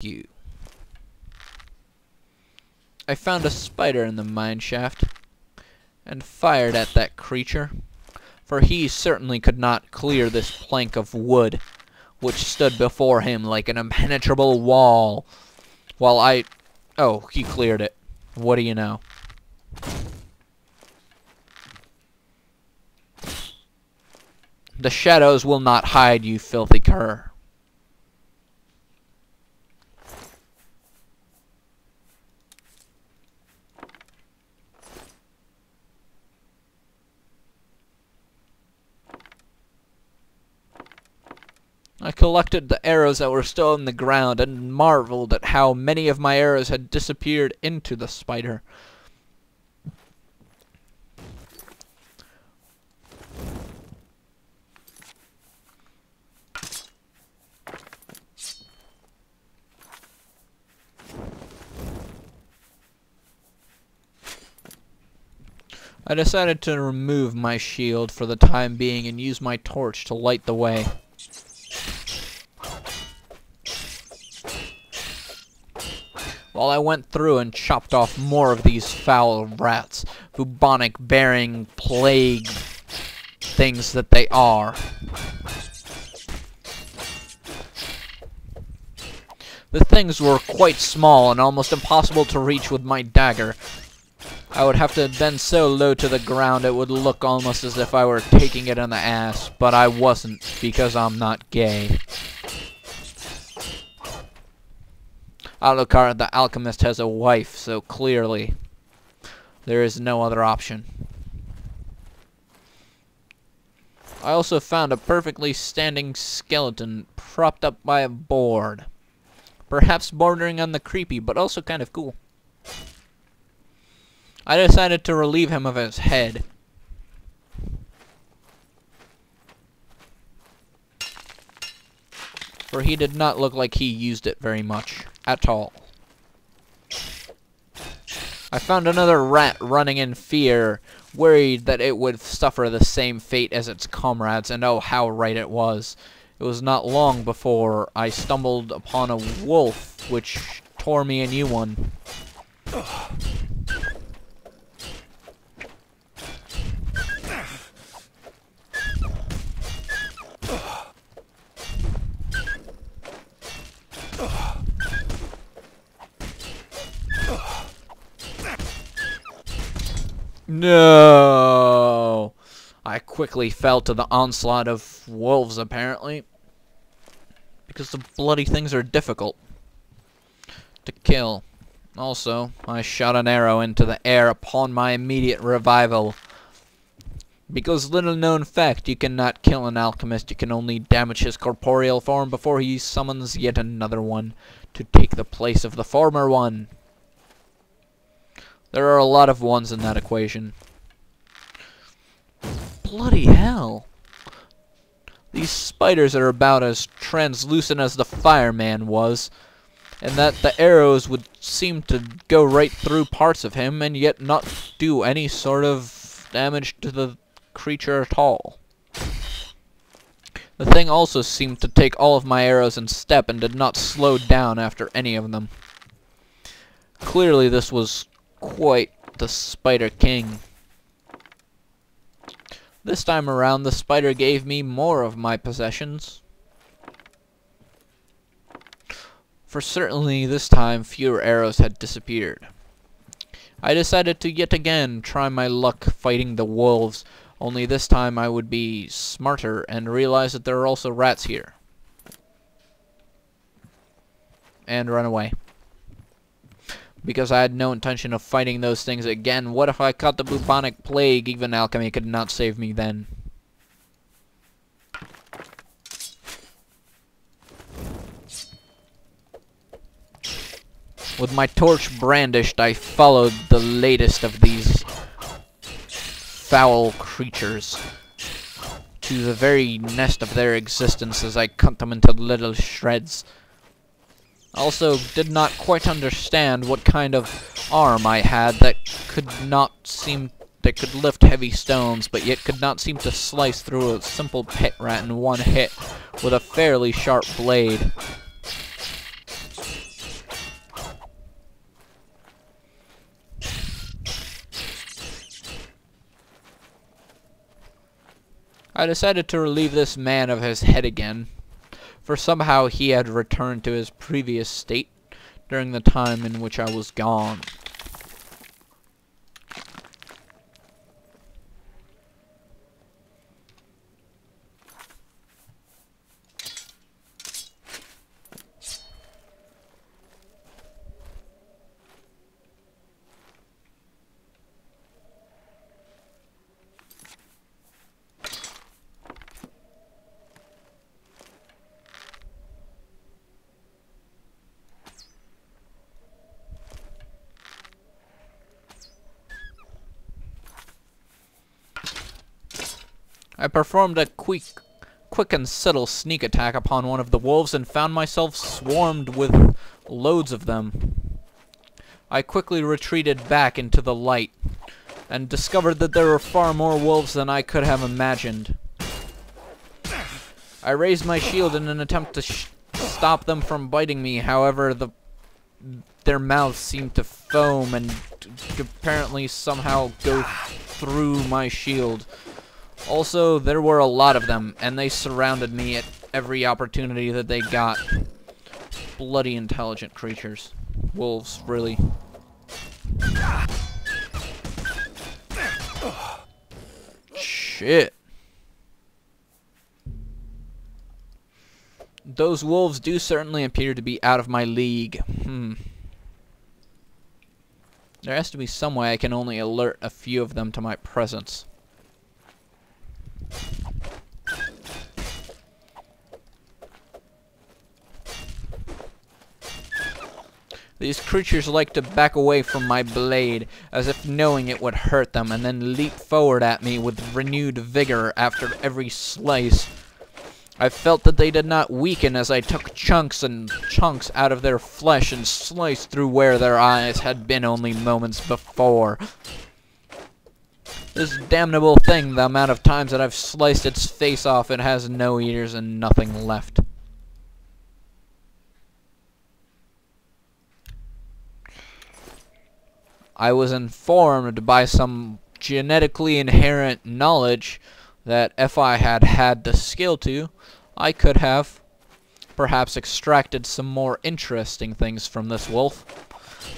you. I found a spider in the mine shaft and fired at that creature, for he certainly could not clear this plank of wood which stood before him like an impenetrable wall, while oh, he cleared it. What do you know? The shadows will not hide, you filthy cur. I collected the arrows that were still in the ground and marveled at how many of my arrows had disappeared into the spider. I decided to remove my shield for the time being and use my torch to light the way. While I went through and chopped off more of these foul rats, bubonic bearing plague things that they are. The things were quite small and almost impossible to reach with my dagger. I would have to bend so low to the ground it would look almost as if I were taking it in the ass, but I wasn't, because I'm not gay. Alucard the alchemist has a wife, so clearly there is no other option. I also found a perfectly standing skeleton propped up by a board. Perhaps bordering on the creepy, but also kind of cool. I decided to relieve him of his head. For he did not look like he used it very much, at all. I found another rat running in fear, worried that it would suffer the same fate as its comrades, and oh, how right it was. It was not long before I stumbled upon a wolf, which tore me a new one. No! I quickly fell to the onslaught of wolves, apparently. Because the bloody things are difficult to kill. Also, I shot an arrow into the air upon my immediate revival. Because little known fact, you cannot kill an alchemist, you can only damage his corporeal form before he summons yet another one to take the place of the former one. There are a lot of ones in that equation. Bloody hell. These spiders are about as translucent as the fireman was, and that the arrows would seem to go right through parts of him and yet not do any sort of damage to the creature at all. The thing also seemed to take all of my arrows in step and did not slow down after any of them. Clearly this was quite the Spider King. This time around, the spider gave me more of my possessions. For certainly this time, fewer arrows had disappeared. I decided to yet again try my luck fighting the wolves, only this time I would be smarter and realize that there are also rats here. And run away. Because I had no intention of fighting those things again. What if I caught the bubonic plague? Even alchemy could not save me then. With my torch brandished, I followed the latest of these foul creatures to the very nest of their existence as I cut them into little shreds. Also, did not quite understand what kind of arm I had that could lift heavy stones, but yet could not seem to slice through a simple pit rat in one hit with a fairly sharp blade. I decided to relieve this man of his head again, for somehow he had returned to his previous state during the time in which I was gone. I performed a quick and subtle sneak attack upon one of the wolves and found myself swarmed with loads of them. I quickly retreated back into the light and discovered that there were far more wolves than I could have imagined. I raised my shield in an attempt to stop them from biting me. However, their mouths seemed to foam and apparently somehow go through my shield. Also, there were a lot of them, and they surrounded me at every opportunity that they got. Bloody intelligent creatures. Wolves, really. Shit. Those wolves do certainly appear to be out of my league. There has to be some way I can only alert a few of them to my presence. These creatures like to back away from my blade, as if knowing it would hurt them, and then leap forward at me with renewed vigor after every slice. I felt that they did not weaken as I took chunks and chunks out of their flesh and sliced through where their eyes had been only moments before. This damnable thing, the amount of times that I've sliced its face off, it has no ears and nothing left. I was informed by some genetically inherent knowledge that if I had had the skill to, I could have perhaps extracted some more interesting things from this wolf.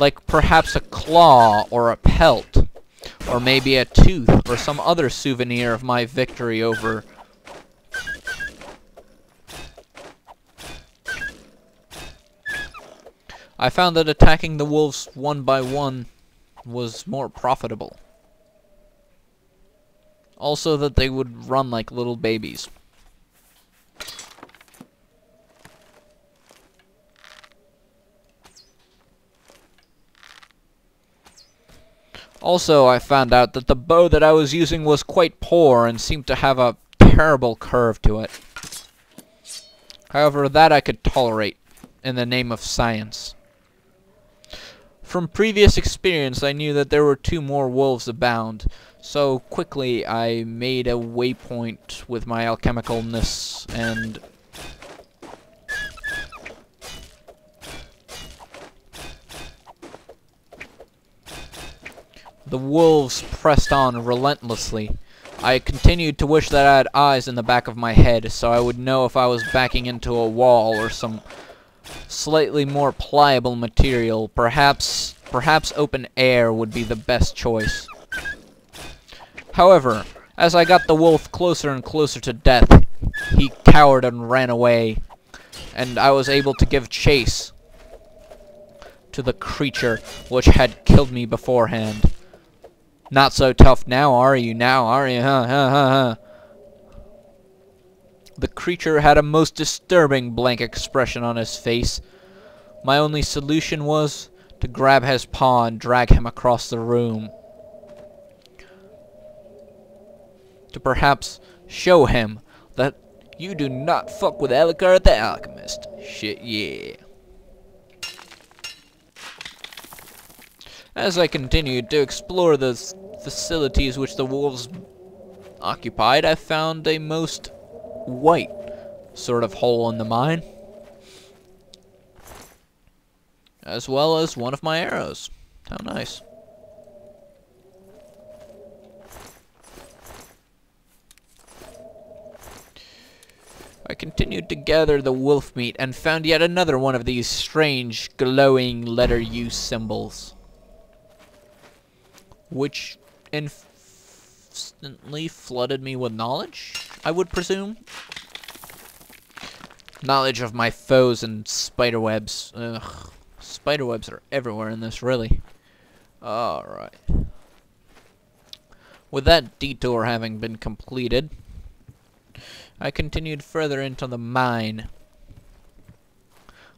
Like perhaps a claw or a pelt, or maybe a tooth or some other souvenir of my victory over. I found that attacking the wolves one by one was more profitable. Also that they would run like little babies. Also, I found out that the bow that I was using was quite poor and seemed to have a terrible curve to it. However, that I could tolerate in the name of science. From previous experience, I knew that there were 2 more wolves abound, so quickly I made a waypoint with my alchemicalness and the wolves pressed on relentlessly. I continued to wish that I had eyes in the back of my head, so I would know if I was backing into a wall or some slightly more pliable material. Perhaps open air would be the best choice. However, as I got the wolf closer and closer to death, he cowered and ran away, and I was able to give chase to the creature which had killed me beforehand. Not so tough now, are you? Huh? The creature had a most disturbing blank expression on his face. My only solution was to grab his paw and drag him across the room. To perhaps show him that you do not fuck with Alucard the Alchemist. Shit, yeah. As I continued to explore the facilities which the wolves occupied, I found a most white sort of hole in the mine, as well as one of my arrows. How nice. I continued to gather the wolf meat and found yet another one of these strange, glowing letter U symbols, which instantly flooded me with knowledge, I would presume. Knowledge of my foes and spiderwebs. Ugh. Spiderwebs are everywhere in this, really. Alright. With that detour having been completed, I continued further into the mine,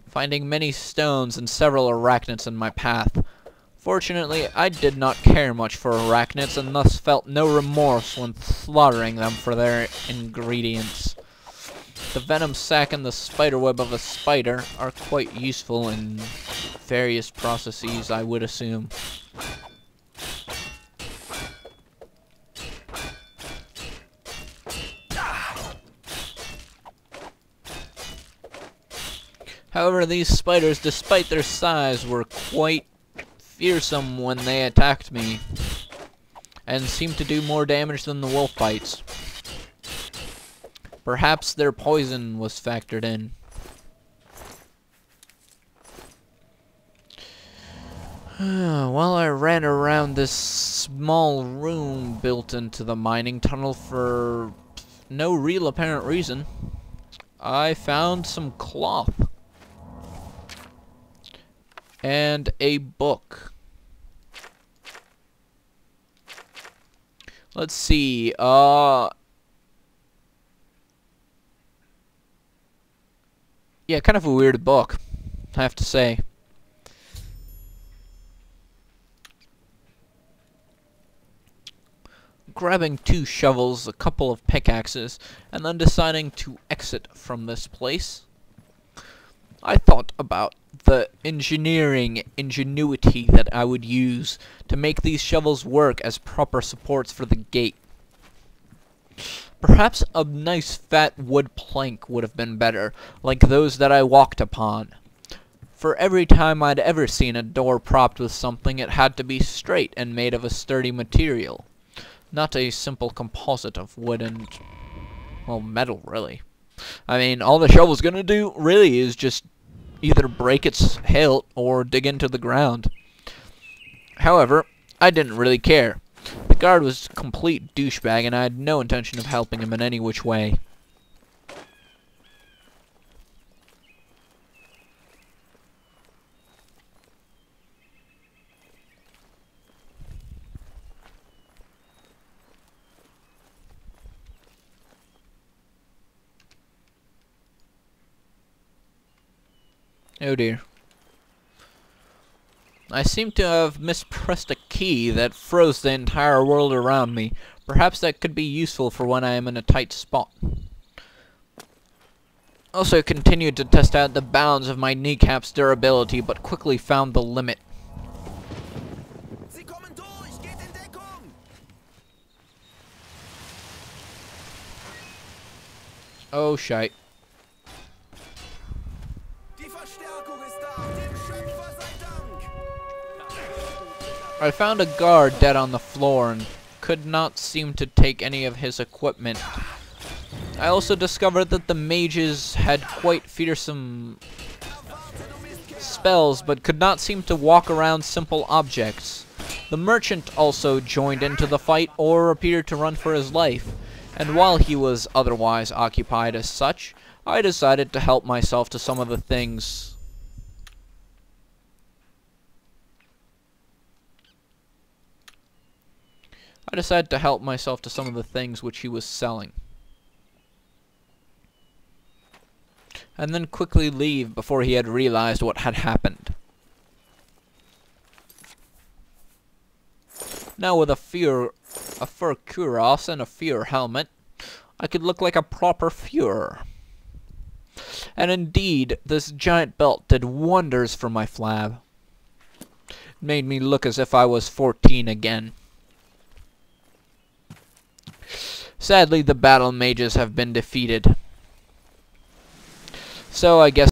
finding many stones and several arachnids in my path. Fortunately, I did not care much for arachnids and thus felt no remorse when slaughtering them for their ingredients. The venom sac and the spiderweb of a spider are quite useful in various processes, I would assume. However, these spiders, despite their size, were quite fearsome when they attacked me, and seemed to do more damage than the wolf bites. Perhaps their poison was factored in. While I ran around this small room built into the mining tunnel for no real apparent reason, I found some cloth and a book. Let's see, yeah, kind of a weird book, I have to say. Grabbing 2 shovels, a couple of pickaxes, and then deciding to exit from this place, I thought about the ingenuity that I would use to make these shovels work as proper supports for the gate. Perhaps a nice fat wood plank would have been better, like those that I walked upon. For every time I'd ever seen a door propped with something, it had to be straight and made of a sturdy material, not a simple composite of wood and, well, metal, really. I mean, all the shovel's gonna do, really, is just either break its hilt or dig into the ground. However, I didn't really care. The guard was a complete douchebag, and I had no intention of helping him in any which way. Oh dear. I seem to have mispressed a key that froze the entire world around me. Perhaps that could be useful for when I am in a tight spot. Also continued to test out the bounds of my kneecap's durability, but quickly found the limit. Oh shite. I found a guard dead on the floor and could not seem to take any of his equipment. I also discovered that the mages had quite fearsome spells, but could not seem to walk around simple objects. The merchant also joined into the fight, or appeared to run for his life, and while he was otherwise occupied as such, I decided to help myself to some of the things which he was selling, and then quickly leave before he had realized what had happened. Now with a fur cuirass and a Führer helmet, I could look like a proper Führer. And indeed, this giant belt did wonders for my flab. It made me look as if I was 14 again. Sadly, the battle mages have been defeated. So I guess